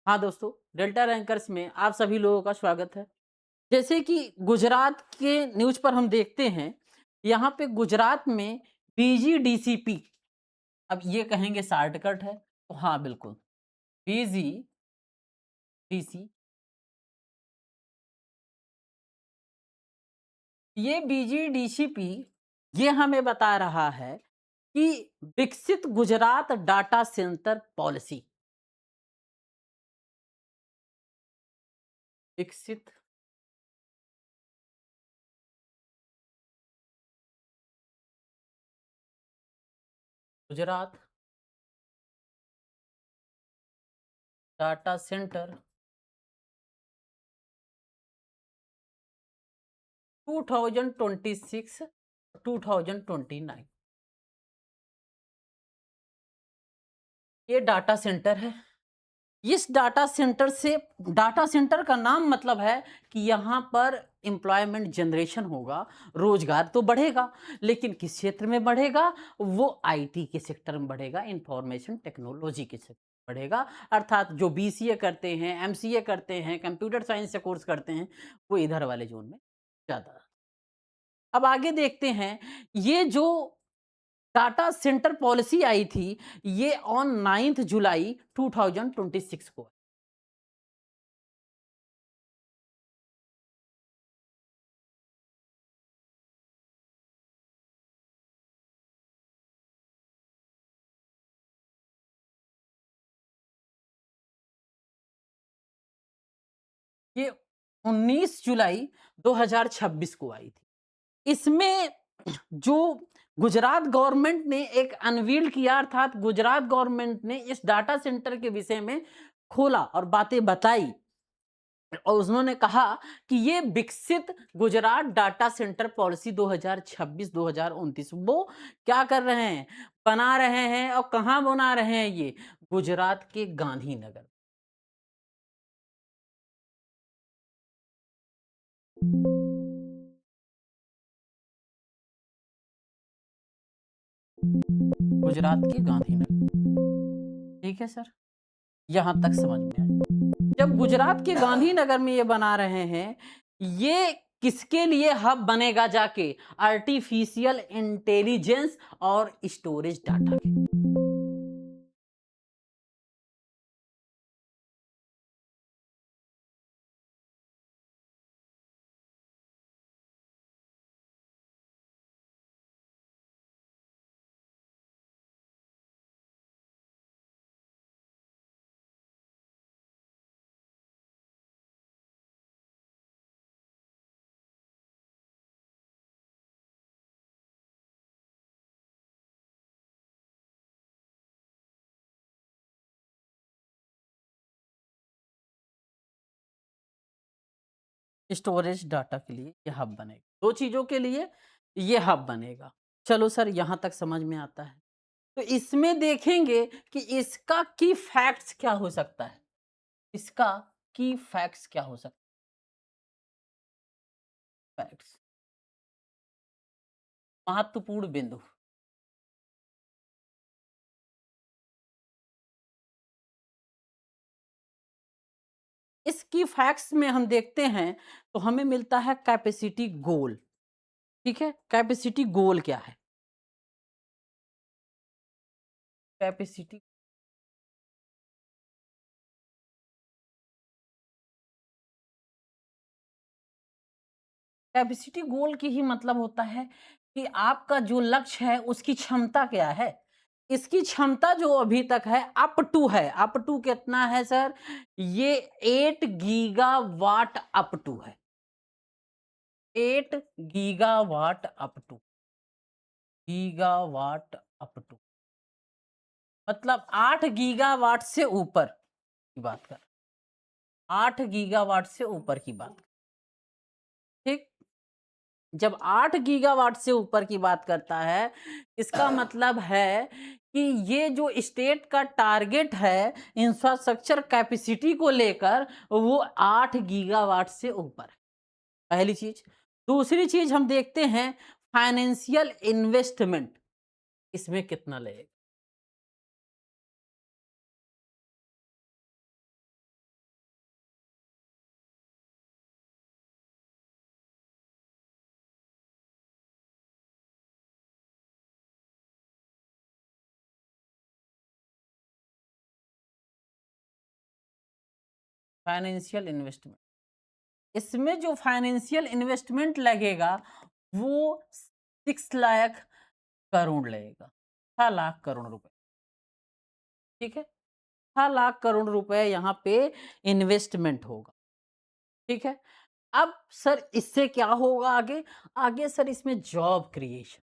हाँ दोस्तों, delta rankers में आप सभी लोगों का स्वागत है। जैसे कि गुजरात के न्यूज़ पर हम देखते हैं, यहाँ पे गुजरात में पीजीडीसीपी, अब ये कहेंगे शॉर्टकट है, तो हाँ बिल्कुल, पीजीडीसी ये बीजीडीसीपी ये हमें बता रहा है कि विकसित गुजरात डाटा सेंटर पॉलिसी, विकसित गुजरात डाटा सेंटर 2026 2029, ये डाटा सेंटर है। इस डाटा सेंटर का नाम मतलब है कि यहाँ पर एम्प्लॉयमेंट जनरेशन होगा, रोजगार तो बढ़ेगा, लेकिन किस क्षेत्र में बढ़ेगा? वो आईटी के सेक्टर में बढ़ेगा, इंफॉर्मेशन टेक्नोलॉजी के सेक्टर में बढ़ेगा। अर्थात जो बीसीए करते हैं, एमसीए करते हैं, कंप्यूटर साइंस से कोर्स करते हैं, वो इधर वाले जोन में ज़्यादा। अब आगे देखते हैं, ये जो डाटा सेंटर पॉलिसी आई थी, ये ऑन 9 जुलाई 2026 को। ये 19 जुलाई 2026 को आई थी। इसमें जो गुजरात गवर्नमेंट ने एक अनवील किया, अर्थात गुजरात गवर्नमेंट ने इस डाटा सेंटर के विषय में खोला और बातें बताई, और उन्होंने कहा कि ये विकसित गुजरात डाटा सेंटर पॉलिसी 2026-2029 वो क्या कर रहे हैं? बना रहे हैं, और कहाँ बना रहे हैं ये? गुजरात के गांधीनगर। गुजरात के गांधीनगर। ठीक है सर, यहाँ तक समझ में आया। जब गुजरात के गांधीनगर में ये बना रहे हैं, ये किसके लिए हब बनेगा जाके? आर्टिफिशियल इंटेलिजेंस और स्टोरेज डाटा के। स्टोरेज डाटा के लिए ये हब बनेगा, दो चीजों के लिए ये हब बनेगा। चलो सर, यहाँ तक समझ में आता है। तो इसमें देखेंगे कि इसका की फैक्ट्स क्या हो सकता है, इसका की फैक्ट्स क्या हो सकता है? फैक्ट्स, महत्वपूर्ण बिंदु। इसकी फैक्ट्स में हम देखते हैं, तो हमें मिलता है कैपेसिटी गोल। ठीक है, कैपेसिटी गोल क्या है? कैपेसिटी कैपेसिटी गोल की ही मतलब होता है कि आपका जो लक्ष्य है उसकी क्षमता क्या है? इसकी क्षमता जो अभी तक है, अप टू कितना है सर? ये 8 गीगावाट अप टू है। 8 gigawatt up to, gigawatt up to मतलब 8 गीगावाट से ऊपर की बात कर, 8 गीगावाट से ऊपर की बात। ठीक, जब 8 गीगावाट से ऊपर की बात करता है, इसका मतलब है कि ये जो स्टेट का टारगेट है इंफ्रास्ट्रक्चर कैपेसिटी को लेकर, वो 8 गीगावाट से ऊपर है। पहली चीज। दूसरी चीज हम देखते हैं, फाइनेंशियल इन्वेस्टमेंट इसमें कितना लगेगा? फाइनेंशियल इन्वेस्टमेंट, इसमें जो फाइनेंशियल इन्वेस्टमेंट लगेगा वो 6 लाख करोड़ लगेगा, 6 लाख करोड़ रुपए। ठीक है, 6 लाख करोड़ रुपए यहाँ पे इन्वेस्टमेंट होगा। ठीक है, अब सर इससे क्या होगा आगे? आगे सर इसमें जॉब क्रिएशन।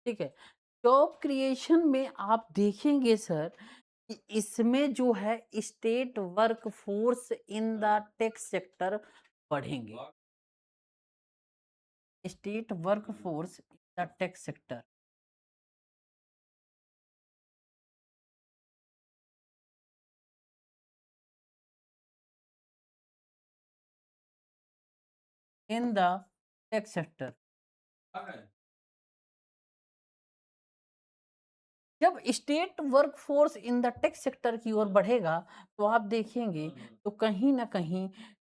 ठीक है, जॉब क्रिएशन में आप देखेंगे सर कि इसमें जो है state work force in the tech sector बढ़ेंगे। State work force in the tech sector, in the tech sector, जब state work force in the tech sector की ओर बढ़ेगा तो आप देखेंगे तो कहीं ना कहीं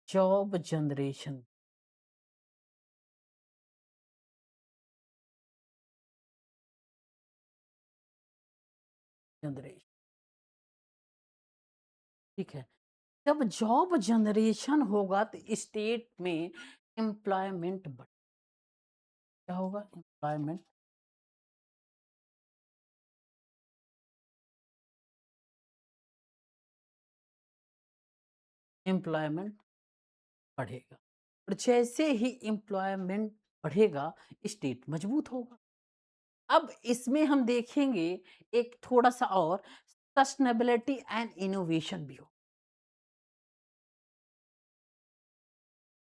जॉब जनरेशन, जनरेशन। ठीक है, जब जॉब जनरेशन होगा तो स्टेट में एम्प्लॉयमेंट बढ़, क्या होगा? एम्प्लॉयमेंट, एम्प्लॉयमेंट बढ़ेगा, और जैसे ही एम्प्लॉयमेंट बढ़ेगा स्टेट मजबूत होगा। अब इसमें हम देखेंगे एक थोड़ा सा और, सस्टेनेबिलिटी एंड इनोवेशन भी हो।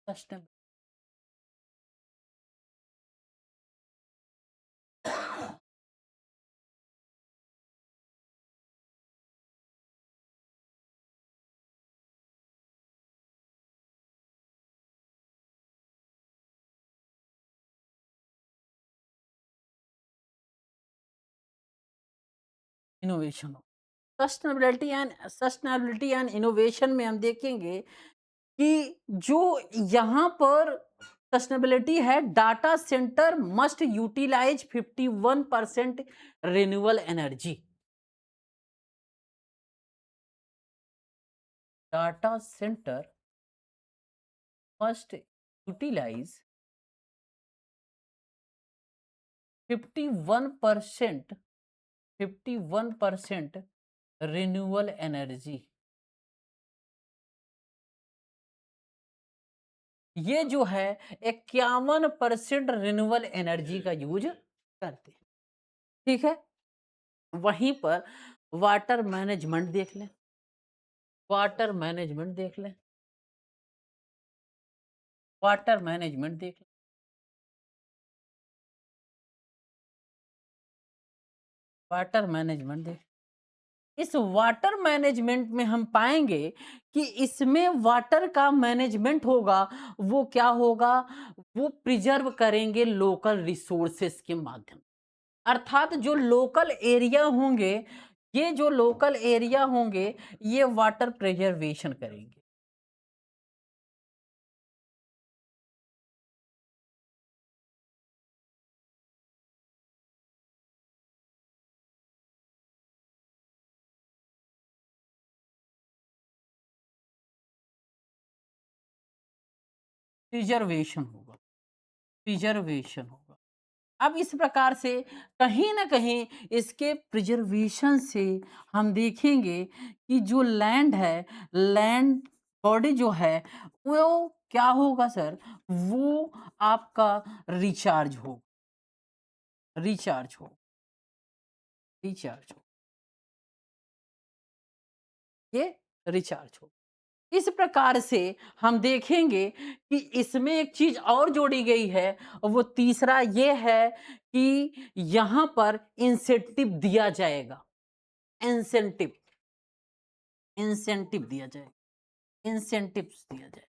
सस्टेनेबल इनोवेशन हो, सस्टेनेबिलिटी एंड इनोवेशन में हम देखेंगे कि जो यहाँ पर सस्टेनेबिलिटी है, data centre must utilise 51% renewable energy. Data centre must utilise 51%, 51% renewable energy. ये जो है 51% रिन्यूएबल एनर्जी का यूज करते हैं। ठीक है, वहीं पर वाटर मैनेजमेंट देख लें, वाटर मैनेजमेंट देख लें, वाटर मैनेजमेंट देख लें, वाटर मैनेजमेंट देख, इस वाटर मैनेजमेंट में हम पाएंगे कि इसमें वाटर का मैनेजमेंट होगा, वो क्या होगा? वो प्रिजर्व करेंगे लोकल रिसोर्सेस के माध्यम, अर्थात जो लोकल एरिया होंगे, ये जो लोकल एरिया होंगे ये वाटर प्रिजर्वेशन करेंगे। प्रिजर्वेशन होगा, प्रिजर्वेशन होगा। अब इस प्रकार से कहीं न कहीं इसके प्रिजर्वेशन से हम देखेंगे कि जो लैंड है, लैंड बॉडी जो है, वो क्या होगा सर? वो आपका रिचार्ज हो, रिचार्ज हो, रिचार्ज हो, ये रिचार्ज हो। इस प्रकार से हम देखेंगे कि इसमें एक चीज और जोड़ी गई है, और वो तीसरा ये है कि यहाँ पर इंसेंटिव दिया जाएगा, इंसेंटिव, इंसेंटिव दिया जाएगा, इंसेंटिव्स दिया जाएगा।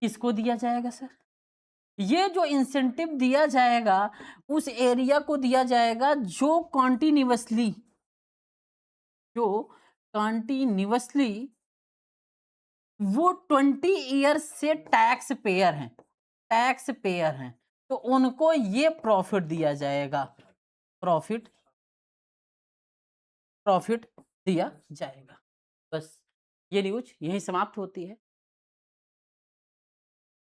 किसको दिया जाएगा सर? ये जो इंसेंटिव दिया जाएगा उस एरिया को दिया जाएगा जो कॉन्टिन्यूअसली, जो कॉन्टिन्यूअसली वो 20 ईयर्स से टैक्स पेयर हैं, तो उनको ये प्रॉफिट दिया जाएगा, प्रॉफिट प्रॉफिट दिया जाएगा। बस ये न्यूज़ यहीं समाप्त होती है।